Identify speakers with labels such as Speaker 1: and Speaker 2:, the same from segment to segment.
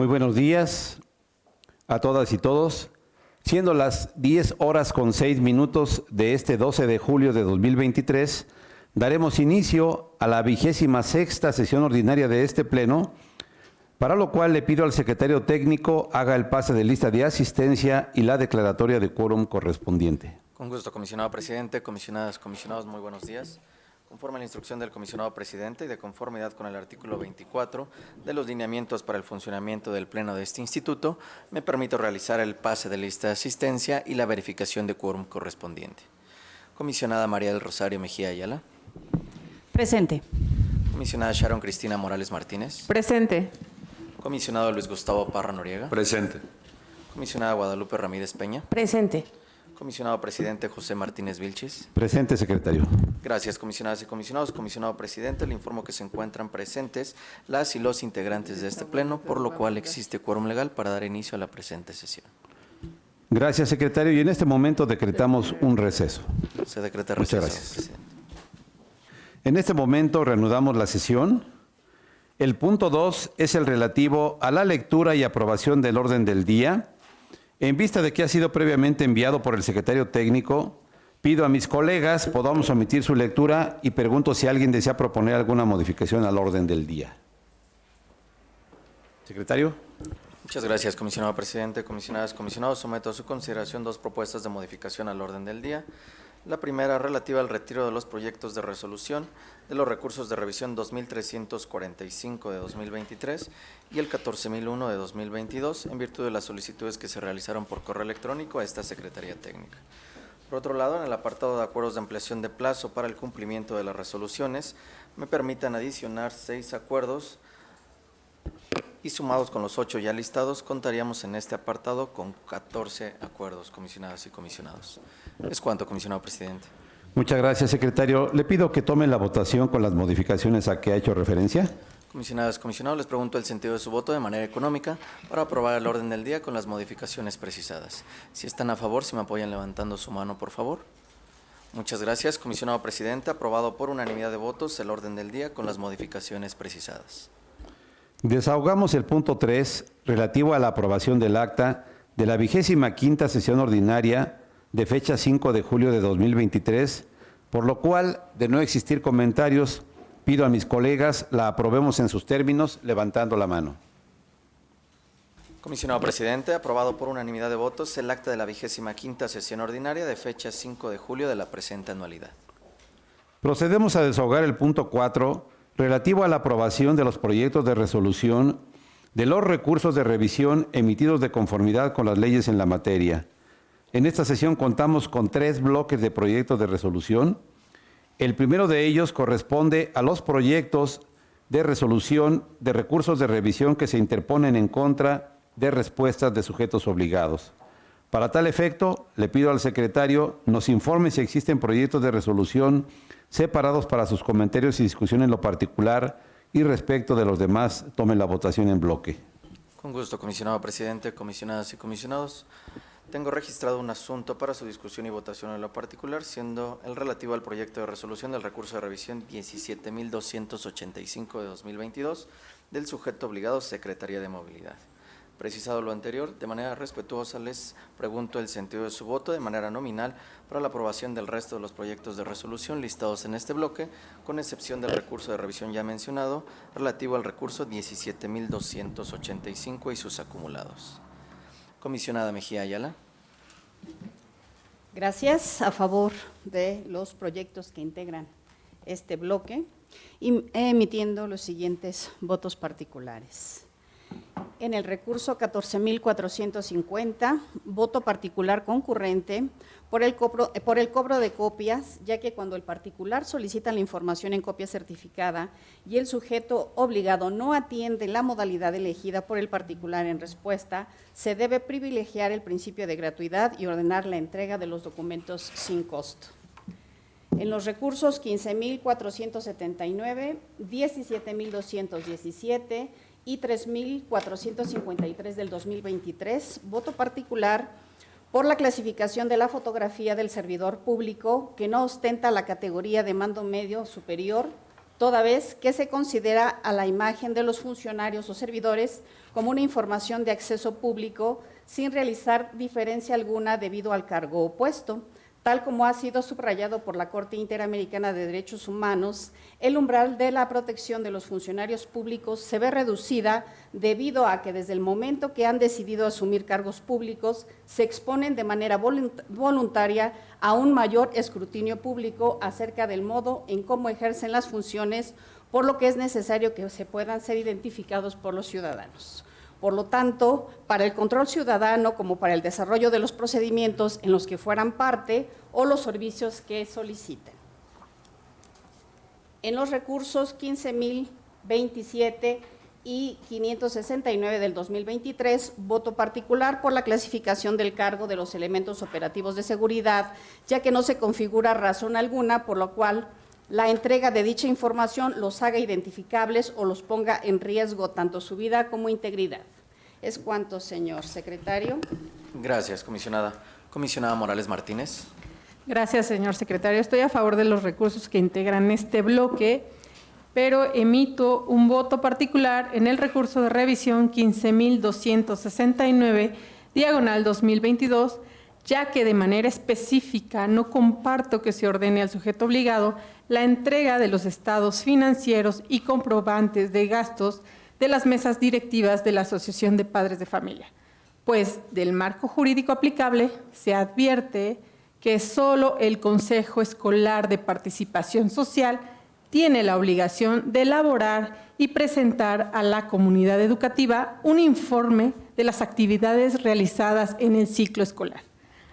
Speaker 1: Muy buenos días a todas y todos. Siendo las 10:06 de este 12 de julio de 2023, daremos inicio a la 26ª sesión ordinaria de este Pleno, para lo cual le pido al secretario técnico haga el pase de lista de asistencia y la declaratoria de quórum correspondiente.
Speaker 2: Con gusto, comisionado presidente, comisionadas, comisionados, muy buenos días. Conforme a la instrucción del comisionado presidente y de conformidad con el artículo 24 de los lineamientos para el funcionamiento del Pleno de este instituto, me permito realizar el pase de lista de asistencia y la verificación de quórum correspondiente. Comisionada María del Rosario Mejía Ayala.
Speaker 3: Presente.
Speaker 2: Comisionada Sharon Cristina Morales Martínez.
Speaker 3: Presente.
Speaker 2: Comisionado Luis Gustavo Parra Noriega.
Speaker 4: Presente.
Speaker 2: Comisionada Guadalupe Ramírez Peña.
Speaker 3: Presente.
Speaker 2: Comisionado presidente José Martínez Vilchis.
Speaker 1: Presente, secretario.
Speaker 2: Gracias, comisionadas y comisionados. Comisionado presidente, le informo que se encuentran presentes las y los integrantes de este pleno, por lo cual existe quórum legal para dar inicio a la presente sesión.
Speaker 1: Gracias, secretario. Y en este momento decretamos un receso.
Speaker 2: Se decreta
Speaker 1: Muchas
Speaker 2: receso,
Speaker 1: gracias.
Speaker 2: presidente.
Speaker 1: En este momento reanudamos la sesión. El punto 2 es el relativo a la lectura y aprobación del orden del día. En vista de que ha sido previamente enviado por el secretario técnico, pido a mis colegas podamos omitir su lectura y pregunto si alguien desea proponer alguna modificación al orden del día. Secretario.
Speaker 2: Muchas gracias, comisionado presidente, comisionadas, comisionados. Someto a su consideración dos propuestas de modificación al orden del día. La primera, relativa al retiro de los proyectos de resolución de los recursos de revisión 2345 de 2023 y el 14001 de 2022, en virtud de las solicitudes que se realizaron por correo electrónico a esta Secretaría Técnica. Por otro lado, en el apartado de acuerdos de ampliación de plazo para el cumplimiento de las resoluciones, me permitan adicionar 6 acuerdos y sumados con los 8 ya listados, contaríamos en este apartado con 14 acuerdos, comisionadas y comisionados. Es cuanto, comisionado presidente.
Speaker 1: Muchas gracias, secretario. Le pido que tomen la votación con las modificaciones a que ha hecho referencia.
Speaker 2: Comisionadas, comisionados, les pregunto el sentido de su voto de manera económica para aprobar el orden del día con las modificaciones precisadas. Si están a favor, si me apoyan levantando su mano, por favor. Muchas gracias, comisionado presidente. Aprobado por unanimidad de votos el orden del día con las modificaciones precisadas.
Speaker 1: Desahogamos el punto 3, relativo a la aprobación del acta de la 25ª sesión ordinaria de fecha 5 de julio de 2023, por lo cual, de no existir comentarios, pido a mis colegas la aprobemos en sus términos, levantando la mano.
Speaker 2: Comisionado presidente, aprobado por unanimidad de votos el acta de la 25ª sesión ordinaria de fecha 5 de julio de la presente anualidad.
Speaker 1: Procedemos a desahogar el punto 4, relativo a la aprobación de los proyectos de resolución de los recursos de revisión emitidos de conformidad con las leyes en la materia. En esta sesión contamos con 3 bloques de proyectos de resolución. El primero de ellos corresponde a los proyectos de resolución de recursos de revisión que se interponen en contra de respuestas de sujetos obligados. Para tal efecto, le pido al secretario nos informe si existen proyectos de resolución separados para sus comentarios y discusión en lo particular y respecto de los demás, tomen la votación en bloque.
Speaker 2: Con gusto, comisionado presidente, comisionadas y comisionados. Tengo registrado un asunto para su discusión y votación en lo particular, siendo el relativo al proyecto de resolución del recurso de revisión 17.285 de 2022 del sujeto obligado Secretaría de Movilidad. Precisado lo anterior, de manera respetuosa les pregunto el sentido de su voto de manera nominal para la aprobación del resto de los proyectos de resolución listados en este bloque, con excepción del recurso de revisión ya mencionado, relativo al recurso 17.285 y sus acumulados. Comisionada Mejía Ayala.
Speaker 3: Gracias. A favor de los proyectos que integran este bloque, y emitiendo los siguientes votos particulares. En el recurso 14.450, voto particular concurrente por el cobro de copias, ya que cuando el particular solicita la información en copia certificada y el sujeto obligado no atiende la modalidad elegida por el particular en respuesta, se debe privilegiar el principio de gratuidad y ordenar la entrega de los documentos sin costo. En los recursos 15.479, 17.217 y 3.453 del 2023, voto particular por la clasificación de la fotografía del servidor público que no ostenta la categoría de mando medio superior, toda vez que se considera a la imagen de los funcionarios o servidores como una información de acceso público sin realizar diferencia alguna debido al cargo opuesto. Tal como ha sido subrayado por la Corte Interamericana de Derechos Humanos, el umbral de la protección de los funcionarios públicos se ve reducida debido a que desde el momento que han decidido asumir cargos públicos, se exponen de manera voluntaria a un mayor escrutinio público acerca del modo en cómo ejercen las funciones, por lo que es necesario que se puedan ser identificados por los ciudadanos. Por lo tanto, para el control ciudadano como para el desarrollo de los procedimientos en los que fueran parte o los servicios que soliciten. En los recursos 15.027 y 569 del 2023, voto particular por la clasificación del cargo de los elementos operativos de seguridad, ya que no se configura razón alguna por lo cual la entrega de dicha información los haga identificables o los ponga en riesgo tanto su vida como integridad. Es cuanto, señor secretario.
Speaker 2: Gracias, comisionada. Comisionada Morales Martínez.
Speaker 4: Gracias, señor secretario. Estoy a favor de los recursos que integran este bloque, pero emito un voto particular en el recurso de revisión 15.269, diagonal 2022, ya que de manera específica no comparto que se ordene al sujeto obligado la entrega de los estados financieros y comprobantes de gastos de las mesas directivas de la Asociación de Padres de Familia, pues del marco jurídico aplicable se advierte que solo el Consejo Escolar de Participación Social tiene la obligación de elaborar y presentar a la comunidad educativa un informe de las actividades realizadas en el ciclo escolar.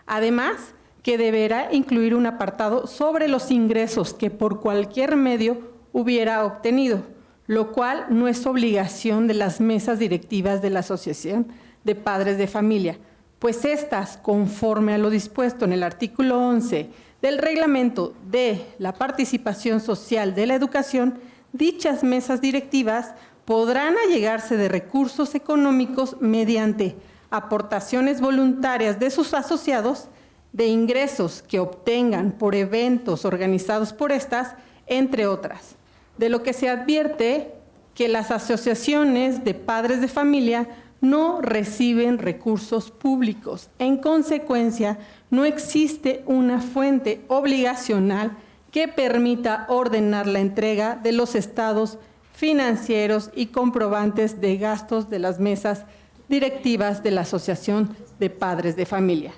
Speaker 4: Además, que deberá incluir un apartado sobre los ingresos que por cualquier medio hubiera obtenido, lo cual no es obligación de las mesas directivas de la Asociación de Padres de Familia, pues estas, conforme a lo dispuesto en el artículo 11 del Reglamento de la Participación Social de la Educación, dichas mesas directivas podrán allegarse de recursos económicos mediante aportaciones voluntarias de sus asociados, de ingresos que obtengan por eventos organizados por estas, entre otras. De lo que se advierte que las asociaciones de padres de familia no reciben recursos públicos. En consecuencia, no existe una fuente obligacional que permita ordenar la entrega de los estados financieros y comprobantes de gastos de las mesas directivas de la Asociación de Padres de Familia.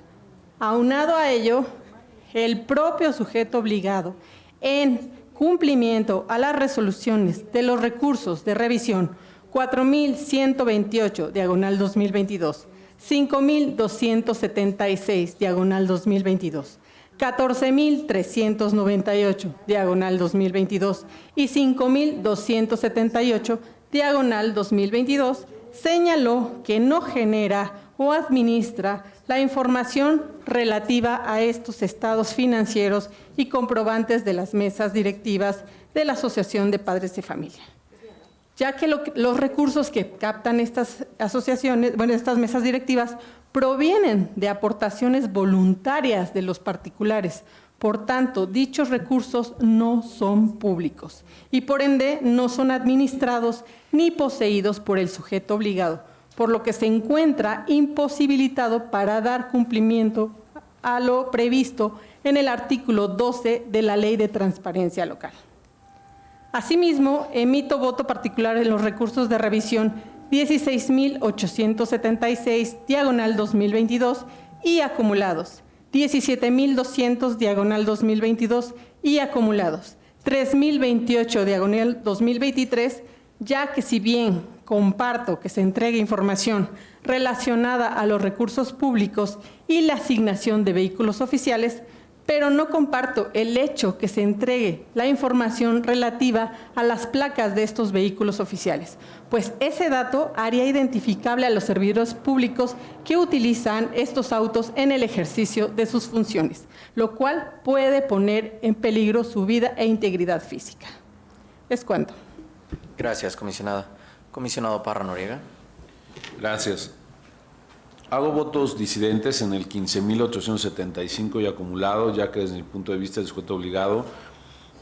Speaker 4: Aunado a ello, el propio sujeto obligado, en cumplimiento a las resoluciones de los recursos de revisión 4.128, diagonal 2022, 5.276, diagonal 2022, 14.398, diagonal 2022 y 5.278, diagonal 2022, señaló que no genera o administra la información relativa a estos estados financieros y comprobantes de las mesas directivas de la Asociación de Padres de Familia, ya que los recursos que captan estas asociaciones, estas mesas directivas, provienen de aportaciones voluntarias de los particulares. Por tanto, dichos recursos no son públicos y por ende no son administrados ni poseídos por el sujeto obligado, por lo que se encuentra imposibilitado para dar cumplimiento a lo previsto en el artículo 12 de la Ley de Transparencia Local. Asimismo, emito voto particular en los recursos de revisión 16.876, diagonal 2022 y acumulados, 17.200, diagonal 2022 y acumulados, 3.028, diagonal 2023, ya que si bien comparto que se entregue información relacionada a los recursos públicos y la asignación de vehículos oficiales, pero no comparto el hecho que se entregue la información relativa a las placas de estos vehículos oficiales, pues ese dato haría identificable a los servidores públicos que utilizan estos autos en el ejercicio de sus funciones, lo cual puede poner en peligro su vida e integridad física. Es cuanto.
Speaker 2: Gracias, comisionada. Comisionado Parra Noriega.
Speaker 5: Gracias. Hago votos disidentes en el 15.875 y acumulado, ya que desde mi punto de vista el sujeto obligado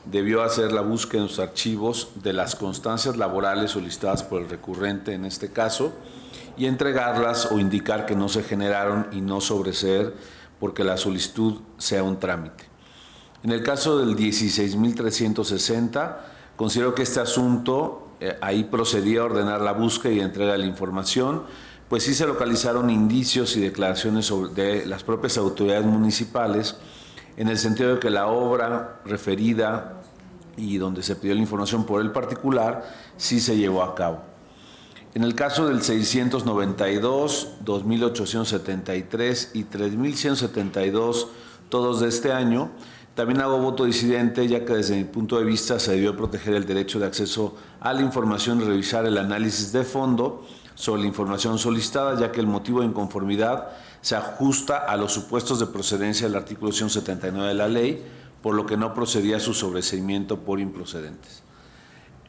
Speaker 5: debió hacer la búsqueda en sus archivos de las constancias laborales solicitadas por el recurrente en este caso y entregarlas o indicar que no se generaron y no sobreseer porque la solicitud sea un trámite. En el caso del 16.360, considero que este asunto ahí procedía a ordenar la búsqueda y entrega de la información, pues sí se localizaron indicios y declaraciones de las propias autoridades municipales en el sentido de que la obra referida y donde se pidió la información por el particular sí se llevó a cabo. En el caso del 692, 2.873 y 3.172, todos de este año, también hago voto disidente, ya que desde mi punto de vista se debió proteger el derecho de acceso a la información y revisar el análisis de fondo sobre la información solicitada, ya que el motivo de inconformidad se ajusta a los supuestos de procedencia del artículo 179 de la ley, por lo que no procedía a su sobreseimiento por improcedentes.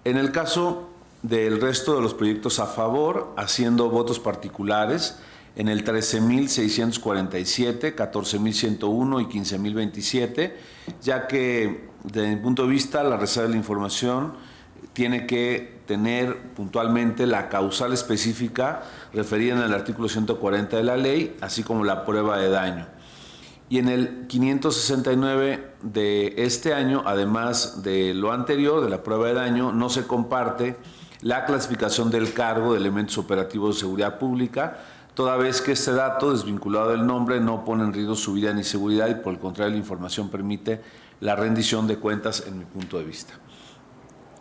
Speaker 5: En el caso del resto de los proyectos a favor, haciendo votos particulares, en el 13.647, 14.101 y 15.027, ya que desde mi punto de vista la reserva de la información tiene que tener puntualmente la causal específica referida en el artículo 140 de la ley, así como la prueba de daño. Y en el 569 de este año, además de lo anterior, de la prueba de daño, no se comparte la clasificación del cargo de elementos operativos de seguridad pública, toda vez que este dato, desvinculado del nombre, no pone en riesgo su vida ni seguridad y por el contrario la información permite la rendición de cuentas en mi punto de vista.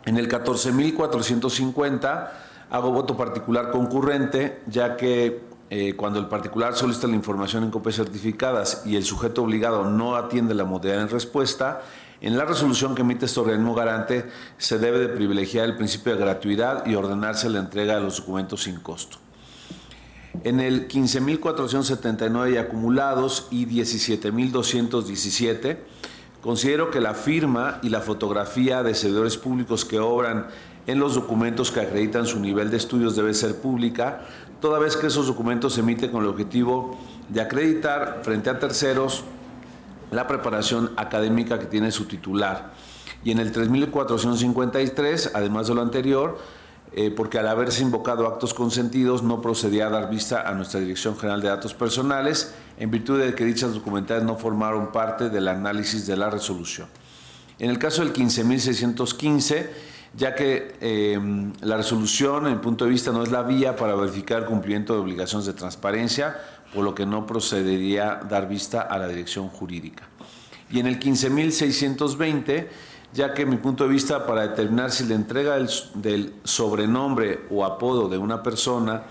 Speaker 5: En el 14.450 hago voto particular concurrente, ya que cuando el particular solicita la información en copias certificadas y el sujeto obligado no atiende la modalidad en respuesta, en la resolución que emite este organismo garante se debe de privilegiar el principio de gratuidad y ordenarse la entrega de los documentos sin costo. En el 15.479 y acumulados y 17.217, considero que la firma y la fotografía de servidores públicos que obran en los documentos que acreditan su nivel de estudios debe ser pública, toda vez que esos documentos se emiten con el objetivo de acreditar frente a terceros la preparación académica que tiene su titular. Y en el 3.453, además de lo anterior, porque al haberse invocado actos consentidos no procedía a dar vista a nuestra Dirección General de Datos Personales, en virtud de que dichas documentales no formaron parte del análisis de la resolución. En el caso del 15.615, ya que la resolución, en mi punto de vista, no es la vía para verificar el cumplimiento de obligaciones de transparencia, por lo que no procedería dar vista a la dirección jurídica. Y en el 15.620, ya que en mi punto de vista, para determinar si la entrega del sobrenombre o apodo de una persona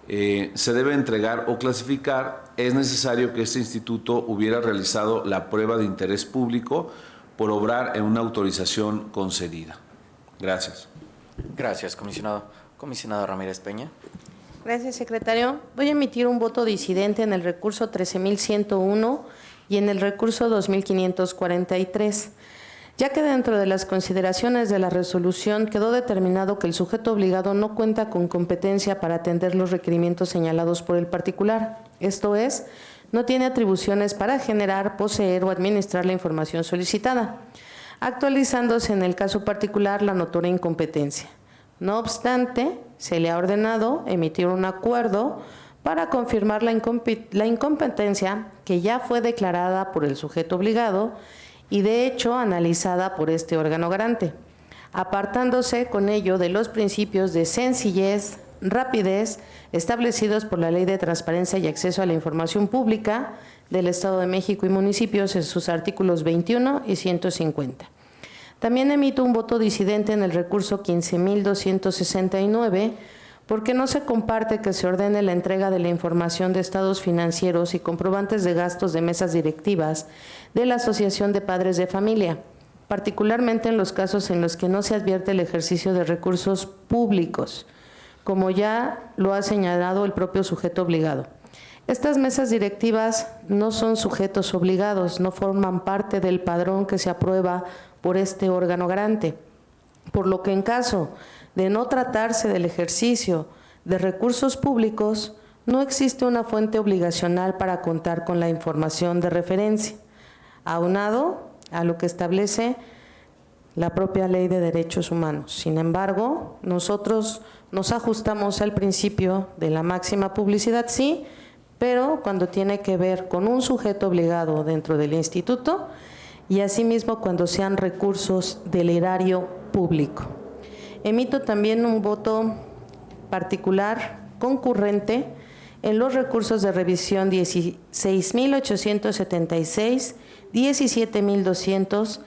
Speaker 5: se debe entregar o clasificar, es necesario que este instituto hubiera realizado la prueba de interés público por obrar en una autorización concedida. Gracias.
Speaker 2: Gracias, comisionado. Comisionado Ramírez Peña.
Speaker 6: Gracias, secretario. Voy a emitir un voto disidente en el recurso 13.101 y en el recurso 2.543, ya que dentro de las consideraciones de la resolución quedó determinado que el sujeto obligado no cuenta con competencia para atender los requerimientos señalados por el particular. Esto es, no tiene atribuciones para generar, poseer o administrar la información solicitada, actualizándose en el caso particular la notoria incompetencia. No obstante, se le ha ordenado emitir un acuerdo para confirmar la incompetencia que ya fue declarada por el sujeto obligado y de hecho analizada por este órgano garante, apartándose con ello de los principios de sencillez, rapidez, establecidos por la Ley de Transparencia y Acceso a la Información Pública del Estado de México y municipios en sus artículos 21 y 150. También emito un voto disidente en el recurso 15.269 porque no se comparte que se ordene la entrega de la información de estados financieros y comprobantes de gastos de mesas directivas de la Asociación de Padres de Familia, particularmente en los casos en los que no se advierte el ejercicio de recursos públicos, como ya lo ha señalado el propio sujeto obligado. Estas mesas directivas no son sujetos obligados, no forman parte del padrón que se aprueba por este órgano garante, por lo que en caso de no tratarse del ejercicio de recursos públicos, no existe una fuente obligacional para contar con la información de referencia, aunado a lo que establece la propia Ley de Derechos Humanos. Sin embargo, nosotros nos ajustamos al principio de la máxima publicidad, sí, pero cuando tiene que ver con un sujeto obligado dentro del instituto y asimismo cuando sean recursos del erario público. Emito también un voto particular concurrente en los recursos de revisión 16.876, 17.200,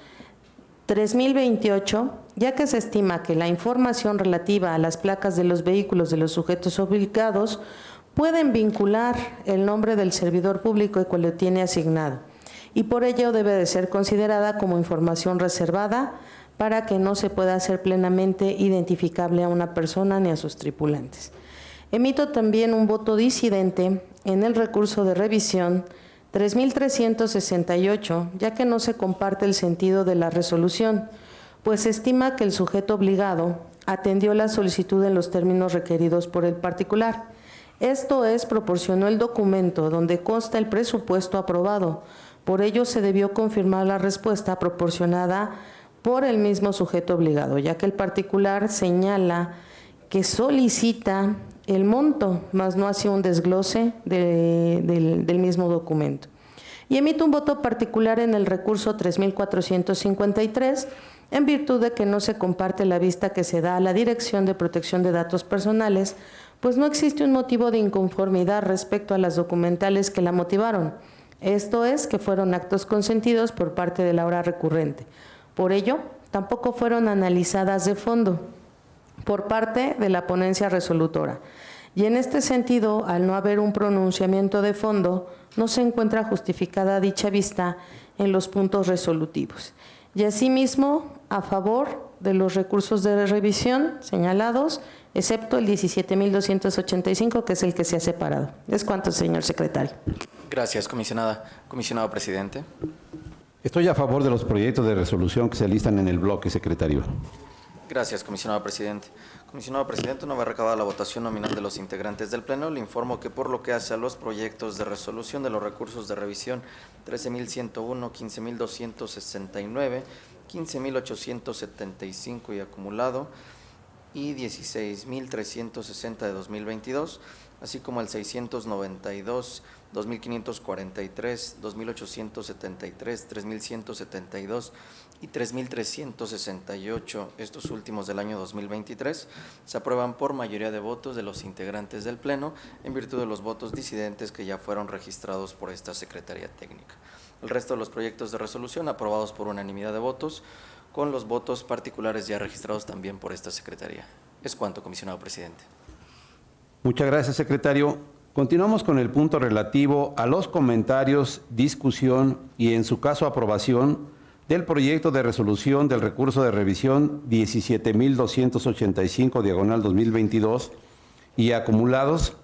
Speaker 6: 3.028, ya que se estima que la información relativa a las placas de los vehículos de los sujetos obligados pueden vincular el nombre del servidor público que lo tiene asignado y por ello debe de ser considerada como información reservada para que no se pueda hacer plenamente identificable a una persona ni a sus tripulantes. Emito también un voto disidente en el recurso de revisión 3.368, ya que no se comparte el sentido de la resolución, pues se estima que el sujeto obligado atendió la solicitud en los términos requeridos por el particular. Esto es, proporcionó el documento donde consta el presupuesto aprobado. Por ello, se debió confirmar la respuesta proporcionada por el mismo sujeto obligado, ya que el particular señala que solicita el monto, más no hace un desglose del mismo documento. Y emito un voto particular en el recurso 3.453, en virtud de que no se comparte la vista que se da a la Dirección de Protección de Datos Personales, pues no existe un motivo de inconformidad respecto a las documentales que la motivaron. Esto es, que fueron actos consentidos por parte de la hora recurrente. Por ello, tampoco fueron analizadas de fondo por parte de la ponencia resolutora. Y en este sentido, al no haber un pronunciamiento de fondo, no se encuentra justificada dicha vista en los puntos resolutivos. Y asimismo, a favor de los recursos de revisión señalados, excepto el 17.285, que es el que se ha separado. Es cuanto, señor secretario.
Speaker 2: Gracias, comisionada. Comisionado presidente.
Speaker 1: Estoy a favor de los proyectos de resolución que se listan en el bloque, secretario.
Speaker 2: Gracias, comisionado presidente. Comisionado presidente, una vez recabada la votación nominal de los integrantes del Pleno, le informo que por lo que hace a los proyectos de resolución de los recursos de revisión 13.101, 15.269, 15.875 y acumulado y 16.360 de 2022, así como el 692, 2.543, 2.873, 3.172 y 3.368, estos últimos del año 2023, se aprueban por mayoría de votos de los integrantes del Pleno en virtud de los votos disidentes que ya fueron registrados por esta Secretaría Técnica. El resto de los proyectos de resolución aprobados por unanimidad de votos, con los votos particulares ya registrados también por esta Secretaría. Es cuanto, comisionado presidente.
Speaker 1: Muchas gracias, secretario. Continuamos con el punto relativo a los comentarios, discusión y, en su caso, aprobación del proyecto de resolución del recurso de revisión 17.285/2022 y acumulados,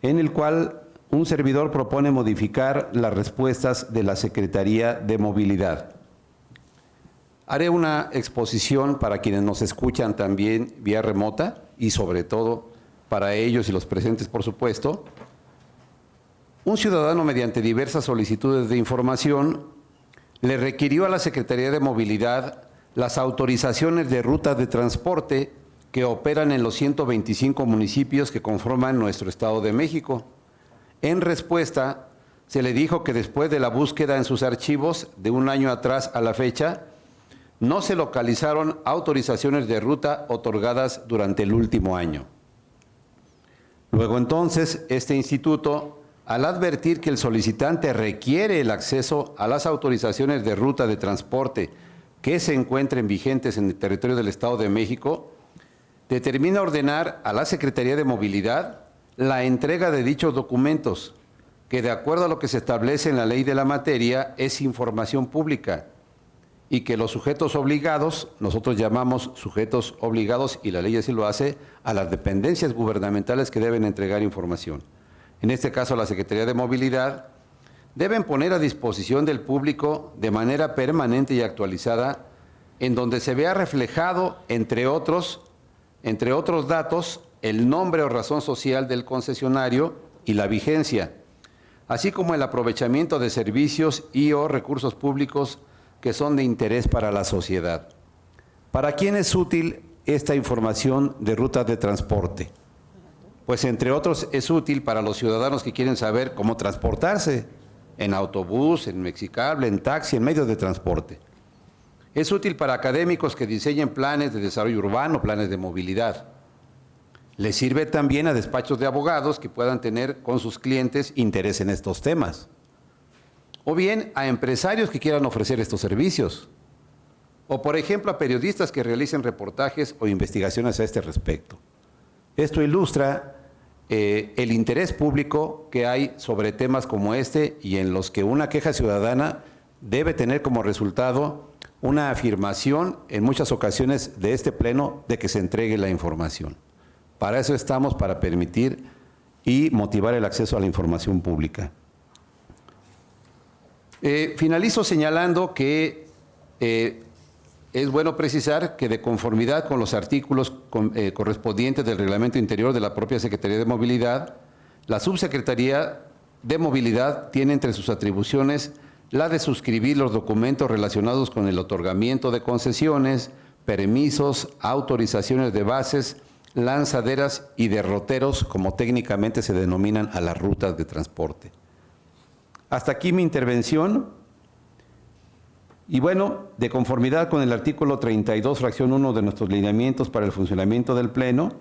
Speaker 1: en el cual un servidor propone modificar las respuestas de la Secretaría de Movilidad. Haré una exposición para quienes nos escuchan también vía remota y sobre todo para ellos y los presentes, por supuesto. Un ciudadano, mediante diversas solicitudes de información, le requirió a la Secretaría de Movilidad las autorizaciones de rutas de transporte que operan en los 125 municipios que conforman nuestro Estado de México. En respuesta, se le dijo que después de la búsqueda en sus archivos de un año atrás a la fecha, no se localizaron autorizaciones de ruta otorgadas durante el último año. Luego entonces, este instituto, al advertir que el solicitante requiere el acceso a las autorizaciones de ruta de transporte que se encuentren vigentes en el territorio del Estado de México, determina ordenar a la Secretaría de Movilidad la entrega de dichos documentos, que de acuerdo a lo que se establece en la ley de la materia es información pública, y que los sujetos obligados, nosotros llamamos sujetos obligados, y la ley así lo hace, a las dependencias gubernamentales que deben entregar información. En este caso, la Secretaría de Movilidad, deben poner a disposición del público de manera permanente y actualizada, en donde se vea reflejado, entre otros datos, el nombre o razón social del concesionario y la vigencia, así como el aprovechamiento de servicios y o recursos públicos que son de interés para la sociedad. ¿Para quién es útil esta información de rutas de transporte? Pues entre otros es útil para los ciudadanos que quieren saber cómo transportarse en autobús, en mexicable, en taxi, en medios de transporte. Es útil para académicos que diseñen planes de desarrollo urbano, planes de movilidad. Les sirve también a despachos de abogados que puedan tener con sus clientes interés en estos temas. O bien a empresarios que quieran ofrecer estos servicios. O por ejemplo a periodistas que realicen reportajes o investigaciones a este respecto. Esto ilustra el interés público que hay sobre temas como este y en los que una queja ciudadana debe tener como resultado una afirmación en muchas ocasiones de este pleno de que se entregue la información. Para eso estamos, para permitir y motivar el acceso a la información pública. Finalizo señalando que es bueno precisar que de conformidad con los artículos correspondientes del Reglamento Interior de la propia Secretaría de Movilidad, la Subsecretaría de Movilidad tiene entre sus atribuciones la de suscribir los documentos relacionados con el otorgamiento de concesiones, permisos, autorizaciones de bases, lanzaderas y derroteros, como técnicamente se denominan a las rutas de transporte. Hasta aquí mi intervención. Y bueno, de conformidad con el artículo 32, fracción 1 de nuestros lineamientos para el funcionamiento del Pleno,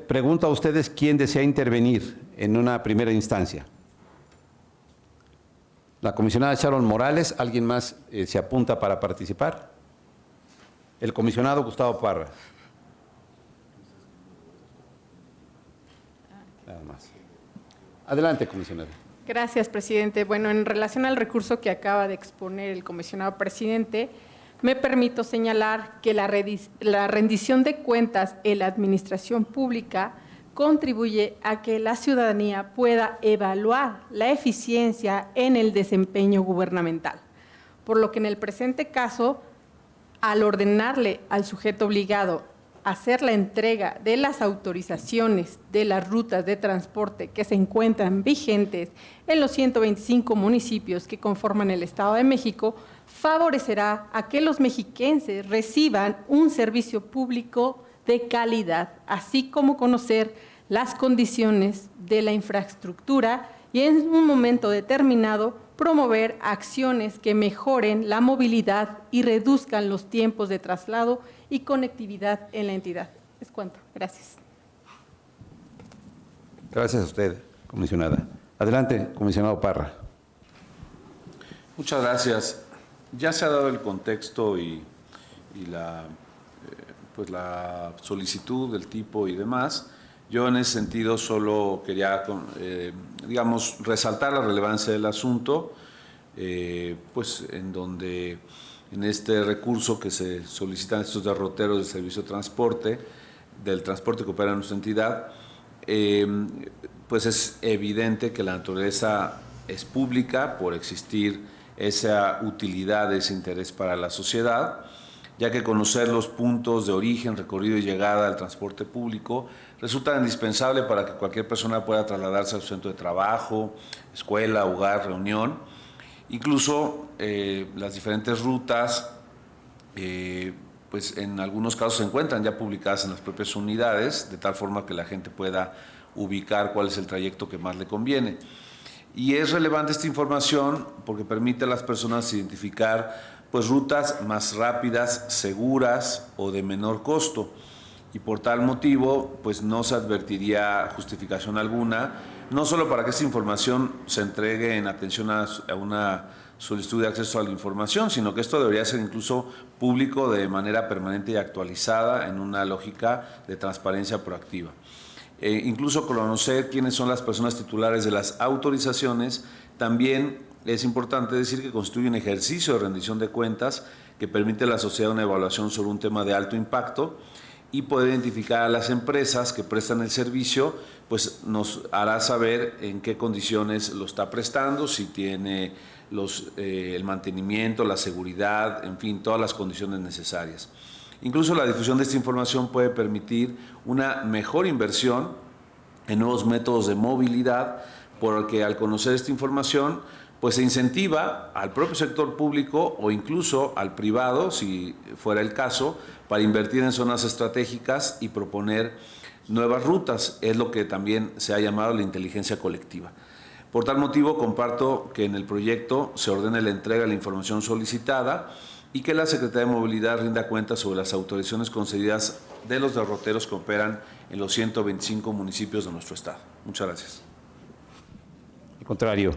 Speaker 1: pregunto a ustedes quién desea intervenir en una primera instancia. La comisionada Sharon Morales, ¿alguien más se apunta para participar? El comisionado Gustavo Parra. Nada más. Adelante, comisionado.
Speaker 4: Gracias, presidente. Bueno, en relación al recurso que acaba de exponer el comisionado presidente, me permito señalar que la rendición de cuentas en la administración pública contribuye a que la ciudadanía pueda evaluar la eficiencia en el desempeño gubernamental, por lo que en el presente caso, al ordenarle al sujeto obligado hacer la entrega de las autorizaciones de las rutas de transporte que se encuentran vigentes en los 125 municipios que conforman el Estado de México, favorecerá a que los mexiquenses reciban un servicio público de calidad, así como conocer las condiciones de la infraestructura y en un momento determinado promover acciones que mejoren la movilidad y reduzcan los tiempos de traslado y conectividad en la entidad. Es cuanto. Gracias.
Speaker 1: Gracias a usted, comisionada. Adelante, comisionado Parra.
Speaker 5: Muchas gracias. Ya se ha dado el contexto y la solicitud del tipo y demás. Yo en ese sentido solo quería, digamos, resaltar la relevancia del asunto, pues en donde en este recurso que se solicitan estos derroteros del servicio de transporte, del transporte que opera en nuestra entidad, pues es evidente que la naturaleza es pública por existir esa utilidad, ese interés para la sociedad, ya que conocer los puntos de origen, recorrido y llegada del transporte público resulta indispensable para que cualquier persona pueda trasladarse a su centro de trabajo, escuela, hogar, reunión. Incluso las diferentes rutas, pues en algunos casos se encuentran ya publicadas en las propias unidades, de tal forma que la gente pueda ubicar cuál es el trayecto que más le conviene. Y es relevante esta información porque permite a las personas identificar pues rutas más rápidas, seguras o de menor costo. Y por tal motivo, pues no se advertiría justificación alguna, no solo para que esta información se entregue en atención a una solicitud de acceso a la información, sino que esto debería ser incluso público de manera permanente y actualizada en una lógica de transparencia proactiva. Incluso conocer quiénes son las personas titulares de las autorizaciones. También es importante decir que constituye un ejercicio de rendición de cuentas que permite a la sociedad una evaluación sobre un tema de alto impacto y poder identificar a las empresas que prestan el servicio, pues nos hará saber en qué condiciones lo está prestando, si tiene el mantenimiento, la seguridad, en fin, todas las condiciones necesarias. Incluso la difusión de esta información puede permitir una mejor inversión en nuevos métodos de movilidad, porque al conocer esta información, pues se incentiva al propio sector público o incluso al privado, si fuera el caso, para invertir en zonas estratégicas y proponer nuevas rutas. Es lo que también se ha llamado la inteligencia colectiva. Por tal motivo, comparto que en el proyecto se ordene la entrega de la información solicitada y que la Secretaría de Movilidad rinda cuenta sobre las autorizaciones concedidas de los derroteros que operan en los 125 municipios de nuestro estado. Muchas gracias.
Speaker 1: Al contrario,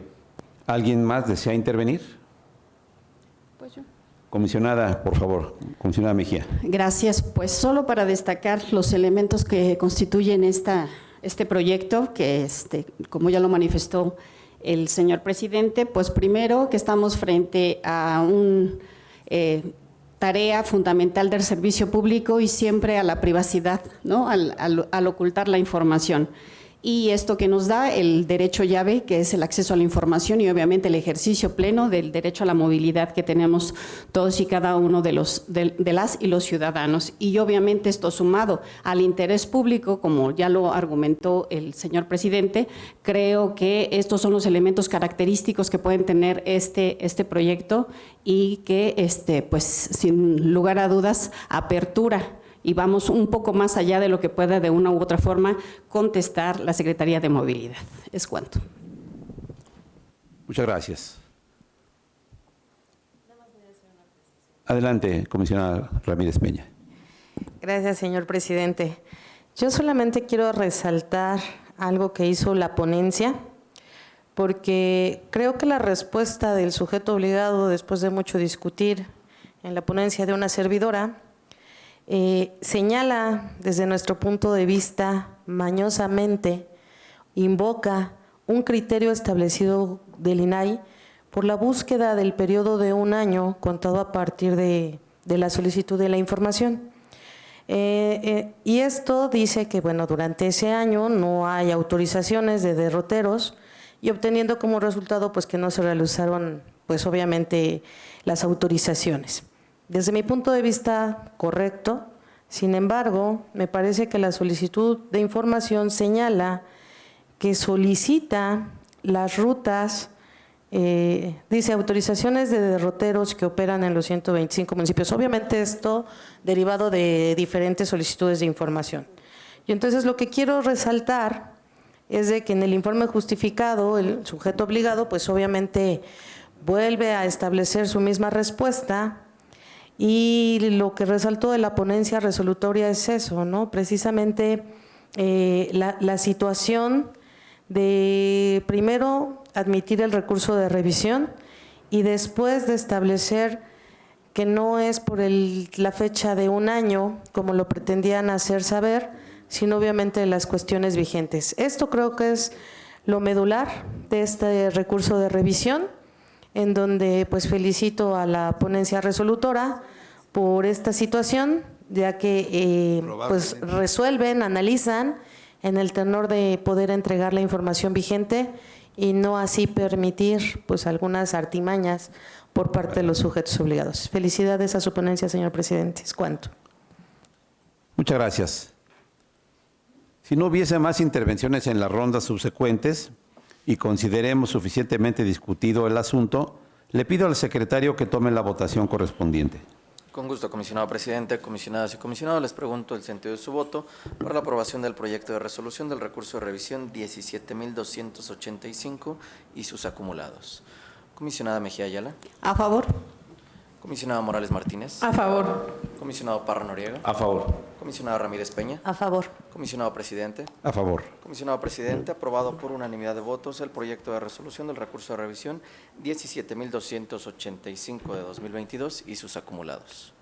Speaker 1: ¿alguien más desea intervenir?
Speaker 3: Pues yo.
Speaker 1: Comisionada, por favor, comisionada Mejía.
Speaker 3: Gracias. Pues solo para destacar los elementos que constituyen este proyecto, que como ya lo manifestó el señor presidente, pues primero que estamos frente a una tarea fundamental del servicio público y siempre a la privacidad, ¿no? Al ocultar la información. Y esto que nos da el derecho llave, que es el acceso a la información y obviamente el ejercicio pleno del derecho a la movilidad que tenemos todos y cada uno de las y los ciudadanos. Y obviamente esto sumado al interés público, como ya lo argumentó el señor presidente, creo que estos son los elementos característicos que pueden tener este proyecto y que pues sin lugar a dudas apertura y vamos un poco más allá de lo que pueda de una u otra forma contestar la Secretaría de Movilidad. Es cuanto.
Speaker 1: Muchas gracias. Adelante, comisionada Ramírez Peña.
Speaker 6: Gracias, señor presidente. Yo solamente quiero resaltar algo que hizo la ponencia, porque creo que la respuesta del sujeto obligado, después de mucho discutir en la ponencia de una servidora, señala desde nuestro punto de vista mañosamente, invoca un criterio establecido del INAI por la búsqueda del periodo de 1 año contado a partir de la solicitud de la información. Y esto dice que, bueno, durante ese año no hay autorizaciones de derroteros y obteniendo como resultado pues que no se realizaron pues obviamente las autorizaciones. Desde mi punto de vista, correcto. Sin embargo, me parece que la solicitud de información señala que solicita las rutas, dice autorizaciones de derroteros que operan en los 125 municipios. Obviamente esto derivado de diferentes solicitudes de información. Y entonces lo que quiero resaltar es de que en el informe justificado, el sujeto obligado, pues obviamente vuelve a establecer su misma respuesta. Y lo que resaltó de la ponencia resolutoria es eso, ¿no? Precisamente la situación de primero admitir el recurso de revisión y después de establecer que no es por la fecha de 1 año, como lo pretendían hacer saber, sino obviamente las cuestiones vigentes. Esto creo que es lo medular de este recurso de revisión, en donde pues felicito a la ponencia resolutora por esta situación, ya que pues resuelven, analizan en el tenor de poder entregar la información vigente y no así permitir pues algunas artimañas por parte de los sujetos obligados. Felicidades a su ponencia, señor presidente. Es cuanto.
Speaker 1: Muchas gracias. Si no hubiese más intervenciones en las rondas subsecuentes y consideremos suficientemente discutido el asunto, le pido al secretario que tome la votación correspondiente.
Speaker 2: Con gusto, comisionado presidente, comisionadas y comisionados, les pregunto el sentido de su voto para la aprobación del proyecto de resolución del recurso de revisión 17.285 y sus acumulados. Comisionada Mejía Ayala.
Speaker 3: A favor.
Speaker 2: Comisionada Morales Martínez.
Speaker 4: A favor.
Speaker 2: Comisionado Parra Noriega.
Speaker 5: A favor.
Speaker 2: Comisionada Ramírez Peña.
Speaker 6: A favor.
Speaker 2: Comisionado presidente.
Speaker 1: A favor.
Speaker 2: Comisionado presidente, aprobado por unanimidad de votos el proyecto de resolución del recurso de revisión 17.285 de 2022 y sus acumulados.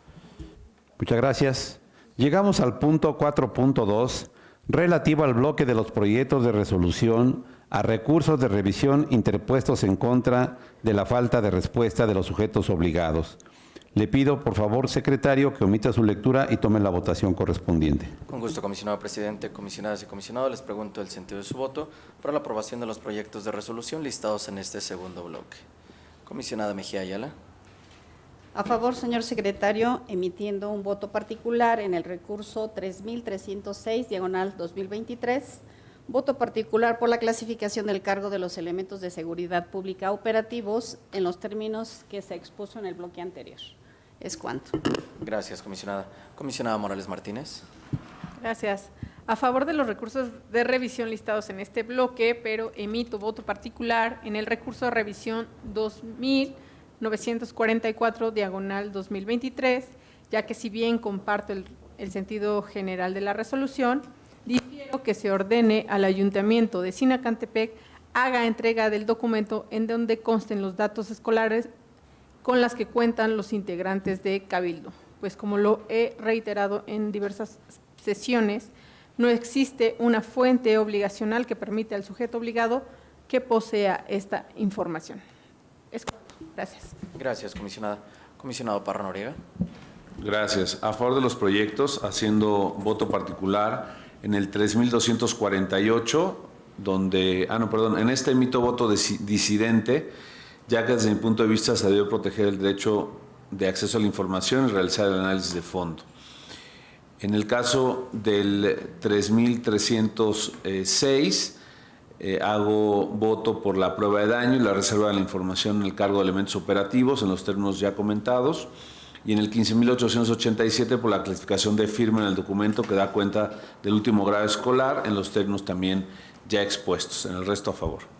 Speaker 1: Muchas gracias. Llegamos al punto 4.2, relativo al bloque de los proyectos de resolución a recursos de revisión interpuestos en contra de la falta de respuesta de los sujetos obligados. Le pido, por favor, secretario, que omita su lectura y tome la votación correspondiente.
Speaker 2: Con gusto, comisionado presidente, comisionadas y comisionados, les pregunto el sentido de su voto para la aprobación de los proyectos de resolución listados en este segundo bloque. Comisionada Mejía Ayala.
Speaker 3: A favor, señor secretario, emitiendo un voto particular en el recurso 3.306, diagonal 2023, Voto particular por la clasificación del cargo de los elementos de seguridad pública operativos en los términos que se expuso en el bloque anterior. Es cuanto.
Speaker 2: Gracias, comisionada. Comisionada Morales Martínez.
Speaker 4: Gracias. A favor de los recursos de revisión listados en este bloque, pero emito voto particular en el recurso de revisión 2944/2023, ya que si bien comparto el sentido general de la resolución, difiero que se ordene al Ayuntamiento de Sinacantepec haga entrega del documento en donde consten los datos escolares con las que cuentan los integrantes de Cabildo, pues como lo he reiterado en diversas sesiones, no existe una fuente obligacional que permite al sujeto obligado que posea esta información. Es cuanto. Gracias.
Speaker 2: Gracias, comisionada. Comisionado Parra Noriega.
Speaker 5: Gracias. A favor de los proyectos, haciendo voto particular en el 3248, donde, en este emito voto disidente, ya que desde mi punto de vista se debe proteger el derecho de acceso a la información y realizar el análisis de fondo. En el caso del 3306, hago voto por la prueba de daño y la reserva de la información en el cargo de elementos operativos en los términos ya comentados. Y en el 15.887 por la clasificación de firma en el documento que da cuenta del último grado escolar en los términos también ya expuestos. En el resto, a favor.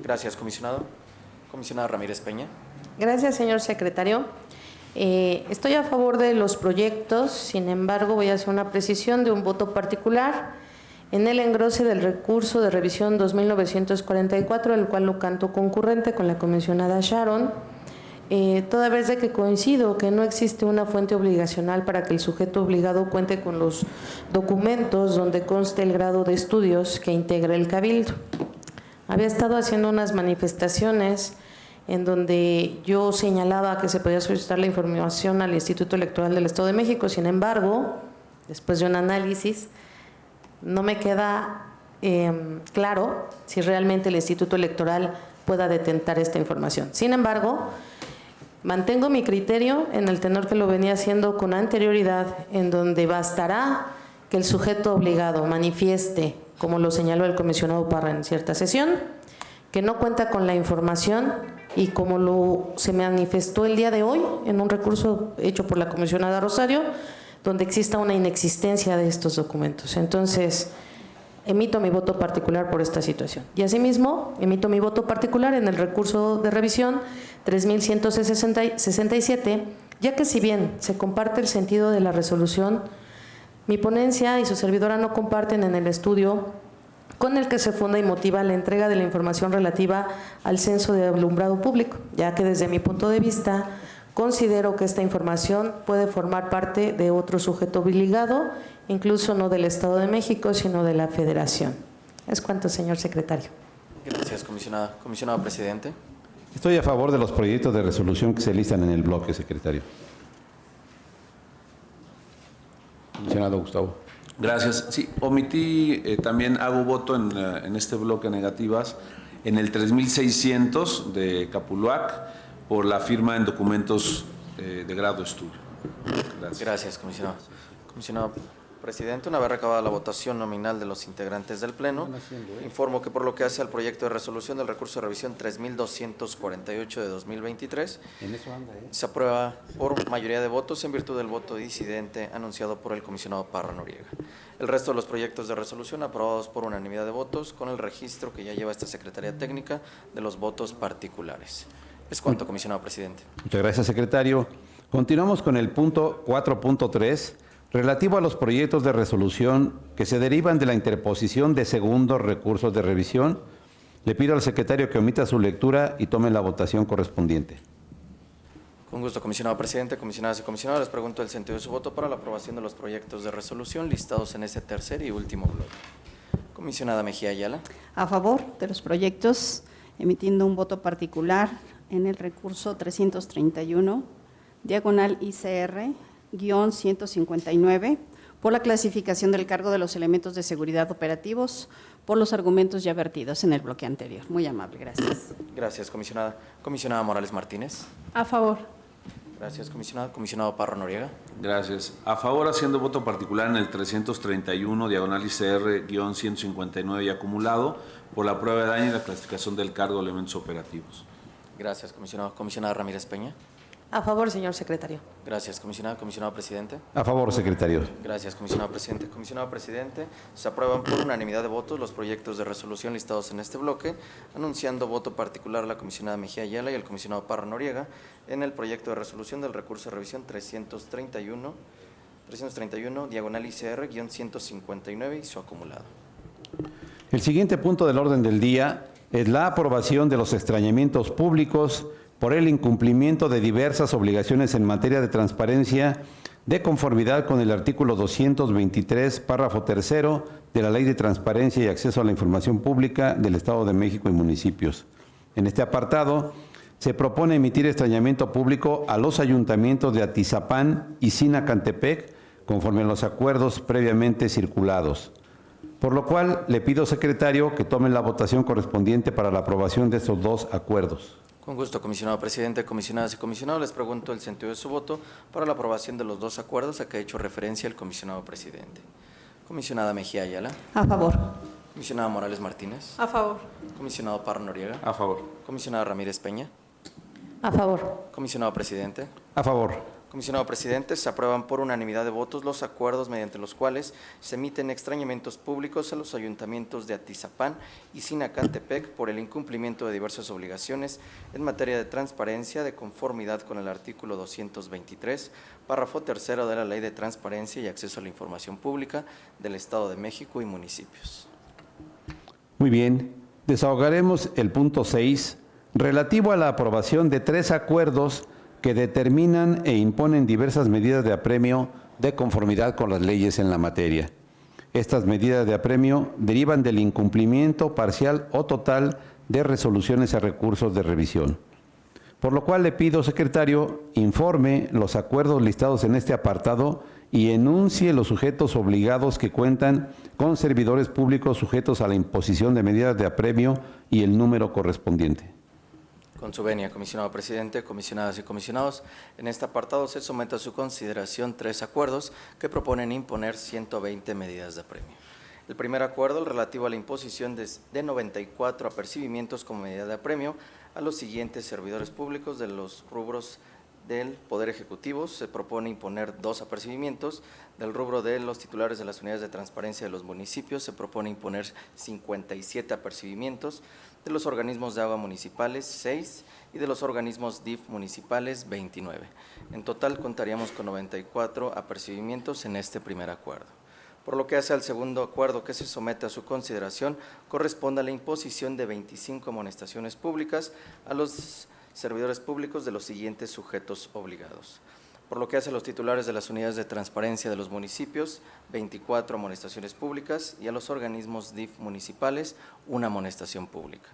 Speaker 2: Gracias, comisionado. Comisionada Ramírez Peña.
Speaker 6: Gracias, señor secretario. Estoy a favor de los proyectos, sin embargo, voy a hacer una precisión de un voto particular en el engrose del recurso de revisión 2944, el cual lo canto concurrente con la comisionada Sharon, toda vez de que coincido que no existe una fuente obligacional para que el sujeto obligado cuente con los documentos donde conste el grado de estudios que integra el cabildo. Había estado haciendo unas manifestaciones en donde yo señalaba que se podía solicitar la información al Instituto Electoral del Estado de México. Sin embargo, después de un análisis, no me queda claro si realmente el Instituto Electoral pueda detentar esta información. Sin embargo, mantengo mi criterio en el tenor que lo venía haciendo con anterioridad, en donde bastará que el sujeto obligado manifieste, como lo señaló el comisionado Parra en cierta sesión, que no cuenta con la información y como se manifestó el día de hoy en un recurso hecho por la comisionada Rosario, donde exista una inexistencia de estos documentos. Entonces, emito mi voto particular por esta situación. Y asimismo, emito mi voto particular en el recurso de revisión 3167, ya que si bien se comparte el sentido de la resolución, mi ponencia y su servidora no comparten en el estudio con el que se funda y motiva la entrega de la información relativa al censo de alumbrado público, ya que desde mi punto de vista considero que esta información puede formar parte de otro sujeto obligado, incluso no del Estado de México, sino de la Federación. Es cuanto, señor secretario.
Speaker 2: Gracias, comisionada. Comisionado presidente.
Speaker 1: Estoy a favor de los proyectos de resolución que se listan en el bloque, secretario. Comisionado Gustavo.
Speaker 5: Gracias. Sí, omití, también hago voto en este bloque negativas, en el 3600 de Capuluac, por la firma en documentos de grado de estudio. Gracias.
Speaker 2: Gracias, comisionado. Comisionado presidente, una vez recabada la votación nominal de los integrantes del Pleno, informo que por lo que hace al proyecto de resolución del recurso de revisión 3248 de 2023, se aprueba por mayoría de votos en virtud del voto disidente anunciado por el comisionado Parra Noriega. El resto de los proyectos de resolución aprobados por unanimidad de votos con el registro que ya lleva esta Secretaría Técnica de los votos particulares. Es cuanto, comisionado presidente.
Speaker 1: Muchas gracias, secretario. Continuamos con el punto 4.3, relativo a los proyectos de resolución que se derivan de la interposición de segundos recursos de revisión. Le pido al secretario que omita su lectura y tome la votación correspondiente.
Speaker 2: Con gusto, comisionado presidente, comisionadas y comisionados, les pregunto el sentido de su voto para la aprobación de los proyectos de resolución listados en este tercer y último bloque. Comisionada Mejía Ayala.
Speaker 3: A favor de los proyectos, emitiendo un voto particular en el recurso 331, diagonal ICR-159, por la clasificación del cargo de los elementos de seguridad operativos por los argumentos ya vertidos en el bloque anterior. Muy amable, gracias.
Speaker 2: Gracias, comisionada. Comisionada Morales Martínez.
Speaker 4: A favor.
Speaker 2: Gracias, comisionada. Comisionado Parra Noriega.
Speaker 5: Gracias. A favor, haciendo voto particular en el 331, diagonal ICR-159 y acumulado, por la prueba de daño y la clasificación del cargo de elementos operativos.
Speaker 2: Gracias, comisionado. Comisionada Ramírez Peña.
Speaker 6: A favor, señor secretario.
Speaker 2: Gracias, comisionada. Comisionado presidente.
Speaker 1: A favor, secretario.
Speaker 2: Gracias, comisionado presidente. Comisionado presidente, se aprueban por unanimidad de votos los proyectos de resolución listados en este bloque, anunciando voto particular a la comisionada Mejía Ayala y al comisionado Parra Noriega en el proyecto de resolución del recurso de revisión 331, diagonal ICR-159 y su acumulado.
Speaker 1: El siguiente punto del orden del día es la aprobación de los extrañamientos públicos por el incumplimiento de diversas obligaciones en materia de transparencia de conformidad con el artículo 223, párrafo tercero de la Ley de Transparencia y Acceso a la Información Pública del Estado de México y municipios. En este apartado, se propone emitir extrañamiento público a los ayuntamientos de Atizapán y Sinacantepec, conforme a los acuerdos previamente circulados. Por lo cual, le pido, secretario, que tome la votación correspondiente para la aprobación de estos dos acuerdos.
Speaker 2: Con gusto, comisionado presidente, comisionadas y comisionados, les pregunto el sentido de su voto para la aprobación de los dos acuerdos a que ha hecho referencia el comisionado presidente. Comisionada Mejía Ayala.
Speaker 3: A favor.
Speaker 2: Comisionada Morales Martínez.
Speaker 4: A favor.
Speaker 2: Comisionado Parra Noriega.
Speaker 5: A favor.
Speaker 2: Comisionada Ramírez Peña.
Speaker 6: A favor.
Speaker 2: Comisionado presidente.
Speaker 1: A favor.
Speaker 2: Comisionado presidente, se aprueban por unanimidad de votos los acuerdos mediante los cuales se emiten extrañamientos públicos a los ayuntamientos de Atizapán y Sinacantepec por el incumplimiento de diversas obligaciones en materia de transparencia de conformidad con el artículo 223, párrafo tercero de la Ley de Transparencia y Acceso a la Información Pública del Estado de México y municipios.
Speaker 1: Muy bien. Desahogaremos el punto 6, relativo a la aprobación de 3 acuerdos que determinan e imponen diversas medidas de apremio de conformidad con las leyes en la materia. Estas medidas de apremio derivan del incumplimiento parcial o total de resoluciones a recursos de revisión. Por lo cual le pido, secretario, informe los acuerdos listados en este apartado y enuncie los sujetos obligados que cuentan con servidores públicos sujetos a la imposición de medidas de apremio y el número correspondiente.
Speaker 2: Con su venia, comisionado presidente, comisionadas y comisionados, en este apartado se somete a su consideración 3 acuerdos que proponen imponer 120 medidas de apremio. El primer acuerdo, el relativo a la imposición de 94 apercibimientos como medida de apremio a los siguientes servidores públicos de los rubros del Poder Ejecutivo. Se propone imponer 2 apercibimientos. Del rubro de los titulares de las unidades de transparencia de los municipios se propone imponer 57 apercibimientos. De los organismos de agua municipales, 6, y de los organismos DIF municipales, 29. En total contaríamos con 94 apercibimientos en este primer acuerdo. Por lo que hace al segundo acuerdo que se somete a su consideración, corresponde a la imposición de 25 amonestaciones públicas a los servidores públicos de los siguientes sujetos obligados. Por lo que hace a los titulares de las unidades de transparencia de los municipios, 24 amonestaciones públicas, y a los organismos DIF municipales, 1 amonestación pública.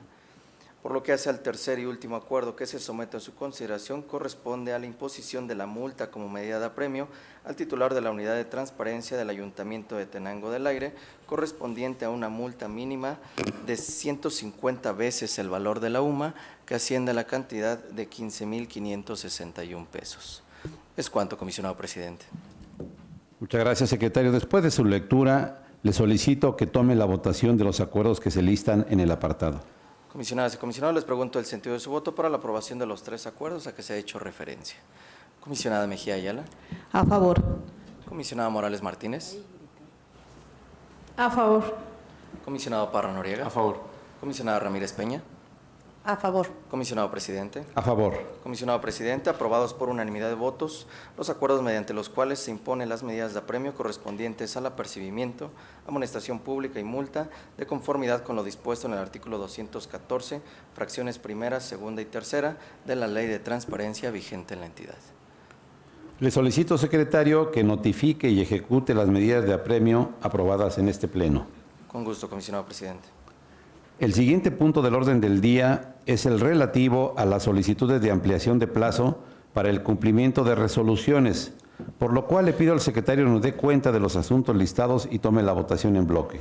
Speaker 2: Por lo que hace al tercer y último acuerdo que se somete a su consideración, corresponde a la imposición de la multa como medida de apremio al titular de la unidad de transparencia del Ayuntamiento de Tenango del Aire, correspondiente a una multa mínima de 150 veces el valor de la UMA, que asciende a la cantidad de 15,561 pesos. Es cuanto, comisionado presidente.
Speaker 1: Muchas gracias, secretario. Después de su lectura, le solicito que tome la votación de los acuerdos que se listan en el apartado.
Speaker 2: Comisionadas y comisionados, les pregunto el sentido de su voto para la aprobación de los 3 acuerdos a que se ha hecho referencia. Comisionada Mejía Ayala.
Speaker 3: A favor.
Speaker 2: Comisionada Morales Martínez.
Speaker 4: A favor.
Speaker 2: Comisionado Parra Noriega.
Speaker 5: A favor.
Speaker 2: Comisionada Ramírez Peña.
Speaker 6: A favor.
Speaker 2: Comisionado presidente.
Speaker 1: A favor.
Speaker 2: Comisionado presidente, aprobados por unanimidad de votos los acuerdos mediante los cuales se imponen las medidas de apremio correspondientes al apercibimiento, amonestación pública y multa de conformidad con lo dispuesto en el artículo 214, fracciones primera, segunda y tercera de la Ley de Transparencia vigente en la entidad.
Speaker 1: Le solicito, secretario, que notifique y ejecute las medidas de apremio aprobadas en este pleno.
Speaker 2: Con gusto, comisionado presidente.
Speaker 1: El siguiente punto del orden del día es el relativo a las solicitudes de ampliación de plazo para el cumplimiento de resoluciones, por lo cual le pido al secretario nos dé cuenta de los asuntos listados y tome la votación en bloque.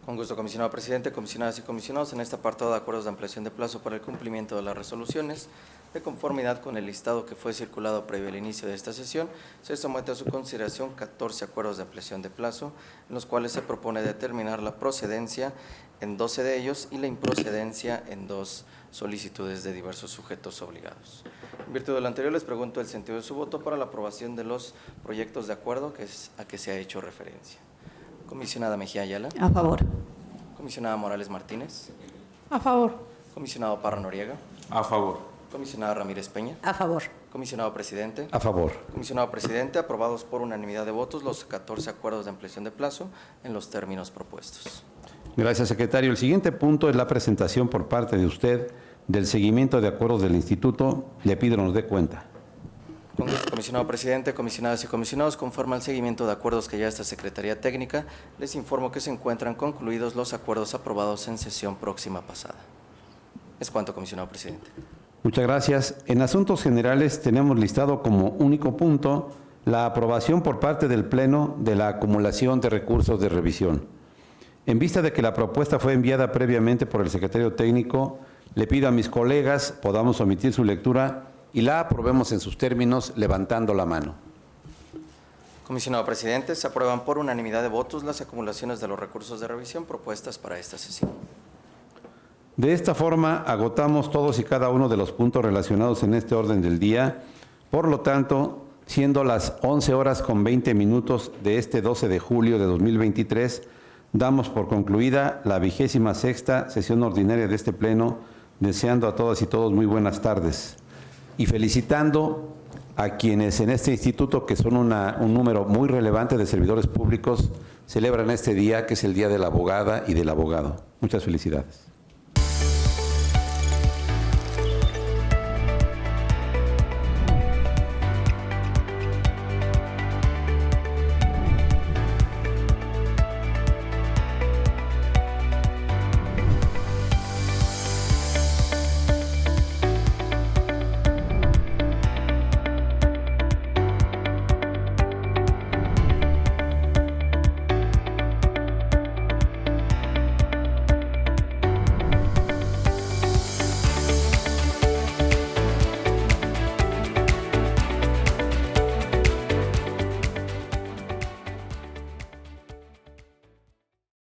Speaker 2: Con gusto, comisionado presidente, comisionadas y comisionados. En este apartado de acuerdos de ampliación de plazo para el cumplimiento de las resoluciones, de conformidad con el listado que fue circulado previo al inicio de esta sesión, se somete a su consideración 14 acuerdos de ampliación de plazo, en los cuales se propone determinar la procedencia en 12 de ellos y la improcedencia en 2 solicitudes de diversos sujetos obligados. En virtud de lo anterior, les pregunto el sentido de su voto para la aprobación de los proyectos de acuerdo a que se ha hecho referencia. Comisionada Mejía Ayala.
Speaker 3: A favor.
Speaker 2: Comisionada Morales Martínez.
Speaker 4: A favor.
Speaker 2: Comisionado Parra Noriega.
Speaker 5: A favor.
Speaker 2: Comisionada Ramírez Peña.
Speaker 6: A favor.
Speaker 2: Comisionado presidente.
Speaker 1: A favor.
Speaker 2: Comisionado presidente, aprobados por unanimidad de votos los 14 acuerdos de ampliación de plazo en los términos propuestos.
Speaker 1: Gracias, secretario. El siguiente punto es la presentación por parte de usted del seguimiento de acuerdos del instituto. Le pido nos dé cuenta.
Speaker 2: Con gusto, comisionado presidente, comisionadas y comisionados, conforme al seguimiento de acuerdos que ya esta Secretaría Técnica, les informo que se encuentran concluidos los acuerdos aprobados en sesión próxima pasada. Es cuanto, comisionado presidente.
Speaker 1: Muchas gracias. En asuntos generales tenemos listado como único punto la aprobación por parte del Pleno de la acumulación de recursos de revisión. En vista de que la propuesta fue enviada previamente por el secretario técnico, le pido a mis colegas podamos omitir su lectura y la aprobemos en sus términos levantando la mano.
Speaker 2: Comisionado presidente, se aprueban por unanimidad de votos las acumulaciones de los recursos de revisión propuestas para esta sesión.
Speaker 1: De esta forma, agotamos todos y cada uno de los puntos relacionados en este orden del día. Por lo tanto, siendo las 11:20 de este 12 de julio de 2023, damos por concluida la 26ª sesión ordinaria de este Pleno, deseando a todas y todos muy buenas tardes y felicitando a quienes en este instituto, que son un número muy relevante de servidores públicos, celebran este día, que es el Día de la Abogada y del Abogado. Muchas felicidades.